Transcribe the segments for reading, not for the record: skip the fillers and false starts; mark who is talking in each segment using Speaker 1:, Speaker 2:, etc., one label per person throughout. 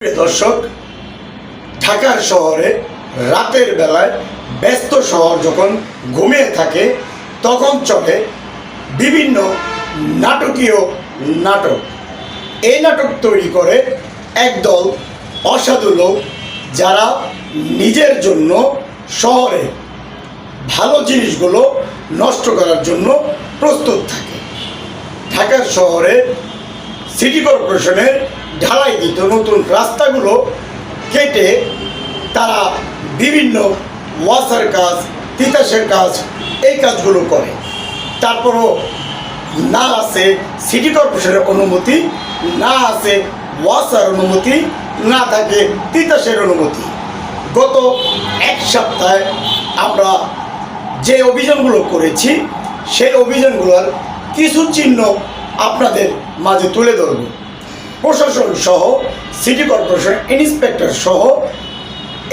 Speaker 1: প্রিয় দর্শক, ঢাকার শহরে রাতের বেলায় ব্যস্ত শহর যখন ঘুমিয়ে থাকে তখন চলে বিভিন্ন নাটকীয় নাটক। এই নাটক তৈরি করে একদল অসাধু লোক, যারা নিজের জন্য শহরে ভালো জিনিসগুলো নষ্ট করার জন্য প্রস্তুত থাকে। ঢাকার শহরে সিটি কর্পোরেশনের ঢালাই দিত নতুন রাস্তাগুলো কেটে তারা বিভিন্ন ওয়াসার কাজ, তিতাসের কাজ, এই কাজগুলো করে। তারপরও না আছে সিটি কর্পোরেশনের অনুমতি, না আছে ওয়াসার অনুমতি, না থাকে তিতাসের অনুমতি। গত এক সপ্তাহে আমরা যে অভিযানগুলো করেছি সেই অভিযানগুলোর কিছু চিহ্ন আপনাদের মাঝে তুলে ধরব। প্রশাসন সহ সিটি কর্পোরেশন ইন্সপেক্টর সহ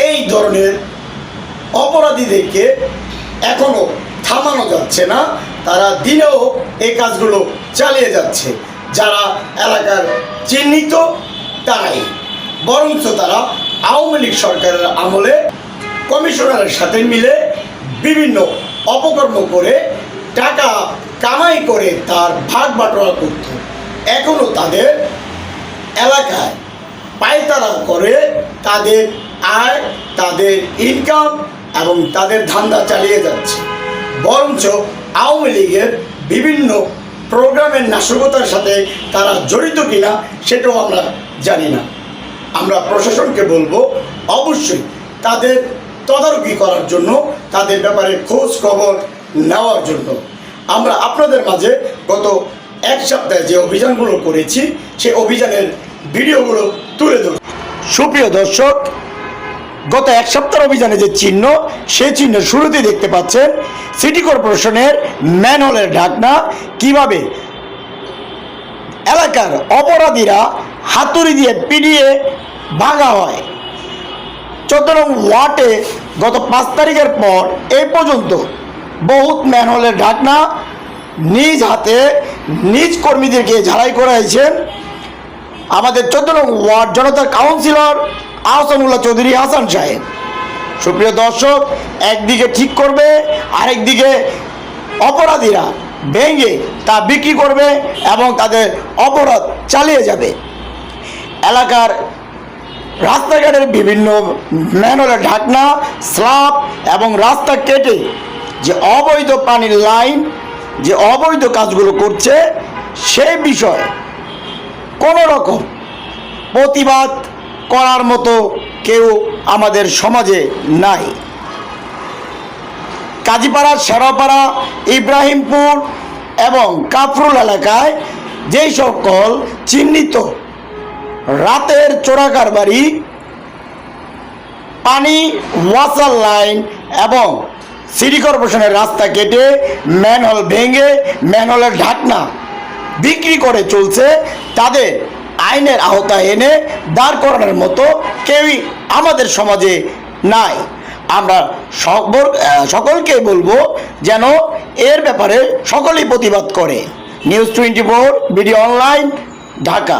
Speaker 1: এই ধরনের অপরাধীদেরকে এখনও থামানো যাচ্ছে না। তারা দিনেও এই কাজগুলো চালিয়ে যাচ্ছে। যারা এলাকার চিহ্নিত তারাই, বরঞ্চ তারা আওয়ামী লীগ সরকারের আমলে কমিশনারের সাথে মিলে বিভিন্ন অপকর্ম করে টাকা কামাই করে তার ভাগ বাটোয়ারা করত। এখনও তাদের এলাকায় পায়তারা করে তাদের আয়, তাদের ইনকাম এবং তাদের ধান্দা চালিয়ে যাচ্ছে। বরঞ্চ আওয়ামী লীগের বিভিন্ন প্রোগ্রামের নাশকতার সাথে তারা জড়িত কিনা সেটাও আমরা জানি না। আমরা প্রশাসনকে বলবো অবশ্যই তাদের তদারকি করার জন্য, তাদের ব্যাপারে খোঁজ খবর নেওয়ার জন্য। আমরা আপনাদের মাঝে গত এক সপ্তাহে যে অভিযানগুলো করেছি সেই অভিযানের ভিডিওগুলো তুলে ধরব। সুপ্রিয় দর্শক, গত এক সপ্তাহের অভিযানে যে চিহ্ন, সেই চিহ্ন শুরুতেই দেখতে পাচ্ছেন সিটি কর্পোরেশনের ম্যানহোলের ঢাকনা কিভাবে এলাকার অপরাধীরা হাতুড়ি দিয়ে পিটিয়ে ভাঙা হয়। 14 নং ওয়ার্ডে গত 5 তারিখের পর এই পর্যন্ত বহুত ম্যানহোলের ঢাকনা নিজ হাতে নিজ কর্মীদেরকে ঝালাই করাইছেন আমাদের 14 নং ওয়ার্ড জনতার কাউন্সিলর আহসানুল্লাহ চৌধুরী হাসান সাহেব। সুপ্রিয় দর্শক, একদিকে ঠিক করবে, আরেকদিকে অপরাধীরা ভেঙে তা বিক্রি করবে এবং তাদের অপরাধ চালিয়ে যাবে। এলাকার রাস্তাঘাটের বিভিন্ন ম্যানহোলের ঢাকনা, স্ল্যাব এবং রাস্তা কেটে যে অবৈধ পানির লাইন, যে অবৈধ কাজগুলো করছে, সেই বিষয়ে কোনো রকম প্রতিবাদ করার মতো কেউ আমাদের সমাজে নাই। কাজীপাড়া, শেরাপাড়া, ইব্রাহিমপুর এবং কাফরুল এলাকায় যেই সকল চিহ্নিত রাতের চোরাকারবারি, পানি, ওয়াসার লাইন এবং সিটি কর্পোরেশনের রাস্তা কেটে ম্যানহোল ভেঙে ম্যানহোলের ঢাকনা বিক্রি করে চলছে, তাদের আইনের আওতায় এনে দাঁড় করানোর মতো কেউই আমাদের সমাজে নাই। আমরা সকলকে বলবো যেন এর ব্যাপারে সকলেই প্রতিবাদ করে। News 24 video online, Dhaka.